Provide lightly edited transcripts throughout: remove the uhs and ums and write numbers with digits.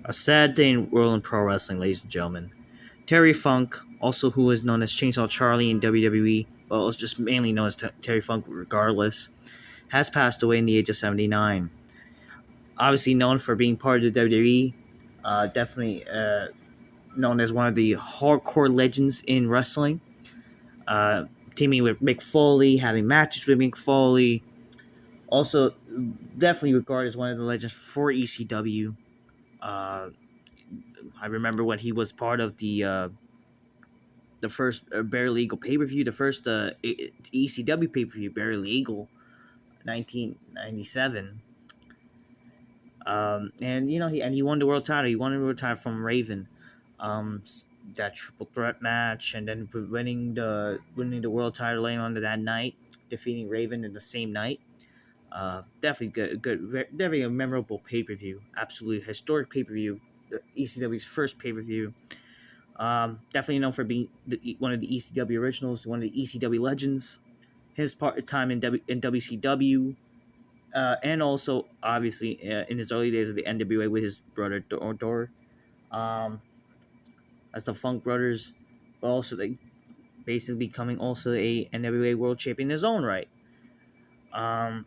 A sad day in world in pro wrestling, ladies and gentlemen. Terry Funk, also who is known as Chainsaw Charlie in WWE, but was just mainly known as Terry Funk regardless, has passed away in the age of 79. Obviously known for being part of the WWE, definitely known as one of the hardcore legends in wrestling. Uh, Teaming with Mick Foley, having matches with Mick Foley. Also, definitely regarded as one of the legends for ECW. Uh, I remember when he was part of the first Bare Legal pay per view, the first ECW pay per view, Bare Legal, 1997. And he won the world title. He won the world title from Raven. Um, that triple threat match, and then winning the world title later on that night, defeating Raven in the same night. Definitely definitely a memorable pay per view. Absolutely historic pay per view. ECW's first pay per view. Definitely known for being one of the ECW originals, one of the ECW legends. His part time in WCW, and also obviously in his early days of the NWA with his brother Dor, um, as the Funk Brothers, but also like basically becoming also a NWA World Champion in his own right. Um,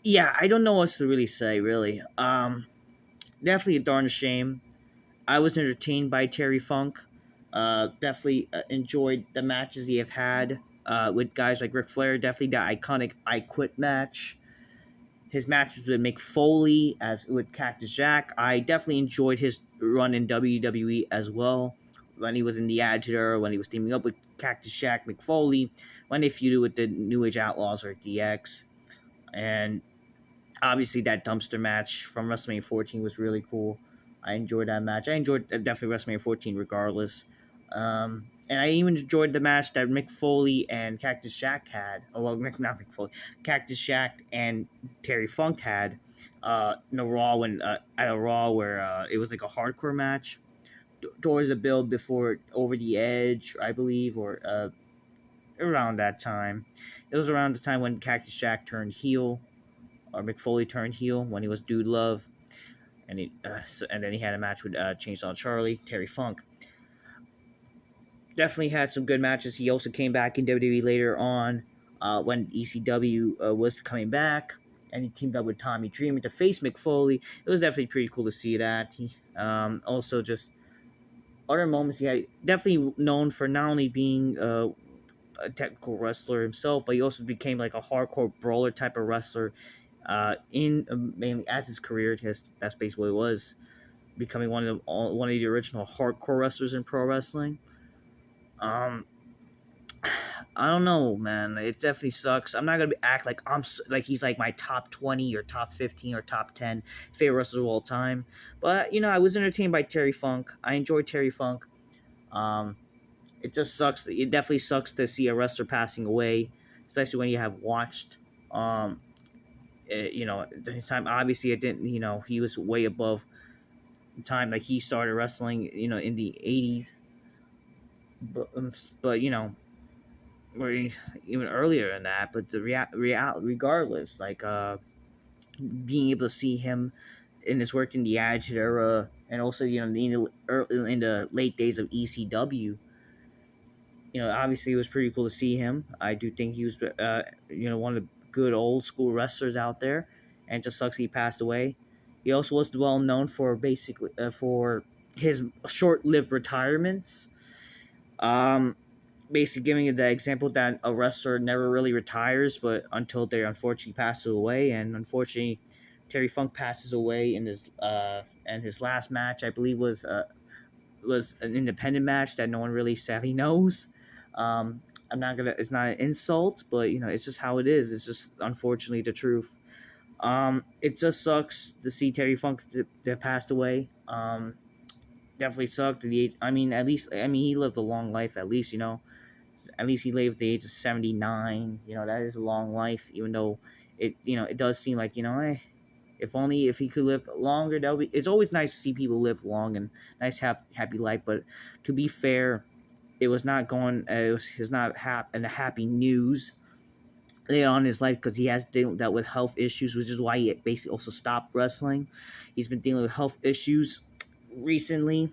yeah, I don't know what to really say. Really, definitely a darn shame. I was entertained by Terry Funk. Definitely enjoyed the matches he have had with guys like Ric Flair. Definitely the iconic I Quit match. His matches with Mick Foley as with Cactus Jack. I definitely enjoyed his run in WWE as well. When he was in the Attitude Era, when he was teaming up with Cactus Jack, Mick Foley, when they feuded with the New Age Outlaws or DX. And obviously that dumpster match from WrestleMania 14 was really cool. I enjoyed that match. I enjoyed definitely WrestleMania 14 regardless. And I even enjoyed the match that Mick Foley and Cactus Jack had. Oh, well, not Mick Foley. Cactus Jack and Terry Funk had in a Raw at a Raw where it was like a hardcore match. Towards the build before Over the Edge, I believe, or around that time. It was around the time when Cactus Jack turned heel, or Mick Foley turned heel when he was Dude Love, and then he had a match with Chainsaw Charlie, Terry Funk. Definitely had some good matches. He also came back in WWE later on when ECW was coming back, and he teamed up with Tommy Dreamer to face Mick Foley. It was definitely pretty cool to see that. He also just other moments he had. Definitely known for not only being a technical wrestler himself, but he also became like a hardcore brawler type of wrestler in mainly as his career. Because that's basically what it was, becoming one of the original hardcore wrestlers in pro wrestling. Um, I don't know, man. It definitely sucks. I'm not gonna act like like he's like my top 20 or top 15 or top 10 favorite wrestlers of all time. But I was entertained by Terry Funk. I enjoyed Terry Funk. Um, it just sucks. It definitely sucks to see a wrestler passing away, especially when you have watched. The time obviously it didn't. He was way above the time like he started wrestling. In the '80s, but or even earlier than that. But the regardless, like being able to see him in his work in the Attitude Era, and also in the late days of ECW. Obviously it was pretty cool to see him. I do think he was, one of the good old school wrestlers out there, and it just sucks he passed away. He also was well known for basically for his short-lived retirements. Um, Basically giving the example that a wrestler never really retires, but until they unfortunately pass away, and unfortunately, Terry Funk passes away in his last match, I believe was an independent match that no one really sadly knows. I'm not gonna. It's not an insult, but it's just how it is. It's just unfortunately the truth. It just sucks to see Terry Funk that passed away. Definitely sucked. I mean, at least he lived a long life. At least he lived the age of 79. That is a long life. Even though it does seem like if he could live longer, that would be. It's always nice to see people live long and nice have happy life. But to be fair, it was not going. It was not in the happy news later on in his life because he has dealt with health issues, which is why he basically also stopped wrestling. He's been dealing with health issues recently,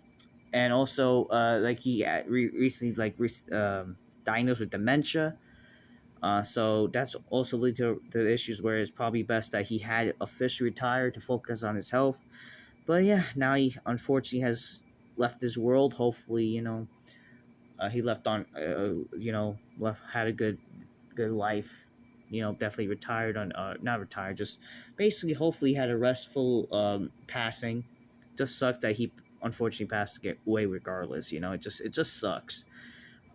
and also like he recently diagnosed with dementia. So that's also lead to the issues where it's probably best that he had officially retired to focus on his health. But yeah, now he unfortunately has left this world. Hopefully, he left on, left had a good life. Definitely retired on, not retired, just basically hopefully had a restful passing. Just sucked that he unfortunately passed away regardless. It just sucks.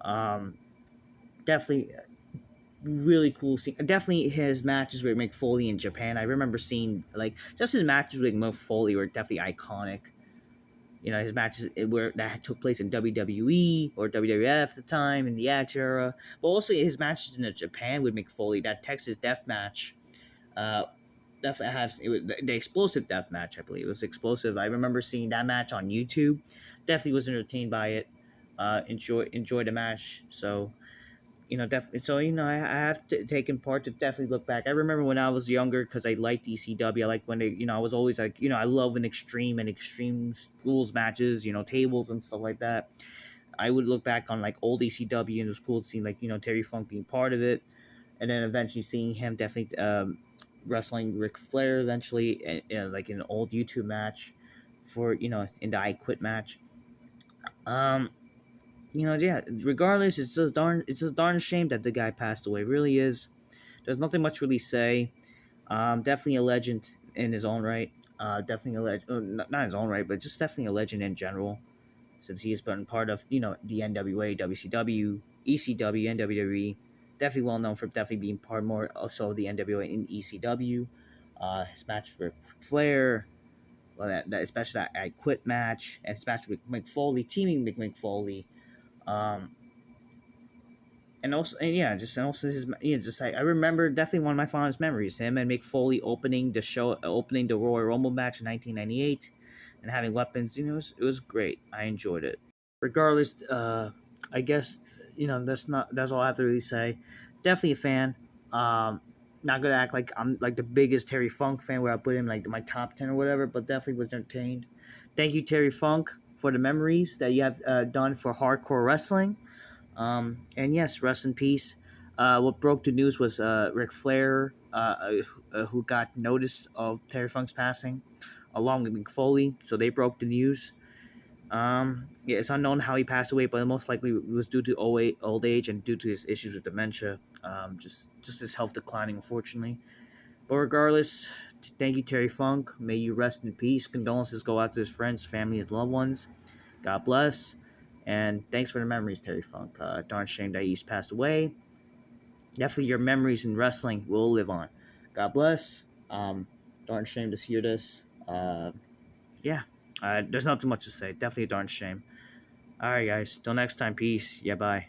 Um, Definitely really cool scene. Definitely his matches with Mick Foley in Japan. I remember seeing like just his matches with Mick Foley were definitely iconic. His matches where that took place in WWE or WWF at the time in the Attitude Era, but also his matches in Japan with Mick Foley. That Texas Death Match, uh, definitely has it was the explosive death match. I believe it was explosive. I remember seeing that match on YouTube. Definitely was entertained by it. Enjoy the match. So definitely. So I have taken part to definitely look back. I remember when I was younger because I liked ECW. I like when they, I was always like, I love an extreme rules matches, tables and stuff like that. I would look back on like old ECW and it was cool to see like Terry Funk being part of it, and then eventually seeing him definitely wrestling Ric Flair eventually, like in an old YouTube match for in the I Quit match. Um, yeah, regardless, it's just darn shame that the guy passed away. It really is. There's nothing much really say. Definitely a legend in his own right. Definitely a legend, not his own right, but just definitely a legend in general. Since he's been part of the NWA, WCW, ECW, and WWE. Definitely well known for definitely being part more also of the NWA in ECW. His match with Flair, well, that especially that I Quit match, and his match with Mick Foley, teaming with Mick Foley. Um, and also his, just I remember definitely one of my fondest memories, him and Mick Foley opening the Royal Rumble match in 1998, and having weapons. It was great. I enjoyed it. Regardless, I guess that's all I have to really say. Definitely a fan. Um, Not gonna act like I'm like the biggest Terry Funk fan where I put him like my top 10 or whatever, but definitely was entertained. Thank you, Terry Funk, for the memories that you have done for hardcore wrestling. And yes, rest in peace. What broke the news was Ric Flair, who got notice of Terry Funk's passing, along with Mick Foley. So they broke the news. Yeah, it's unknown how he passed away, but most likely it was due to old age and due to his issues with dementia. Just his health declining, unfortunately. But regardless, thank you, Terry Funk. May you rest in peace. Condolences go out to his friends, family, his loved ones. God bless. And thanks for the memories, Terry Funk. Darn shame that he's passed away. Definitely your memories in wrestling will live on. God bless. Darn shame to hear this. Yeah. There's not too much to say. Definitely a darn shame. All right, guys. Till next time. Peace. Yeah, bye.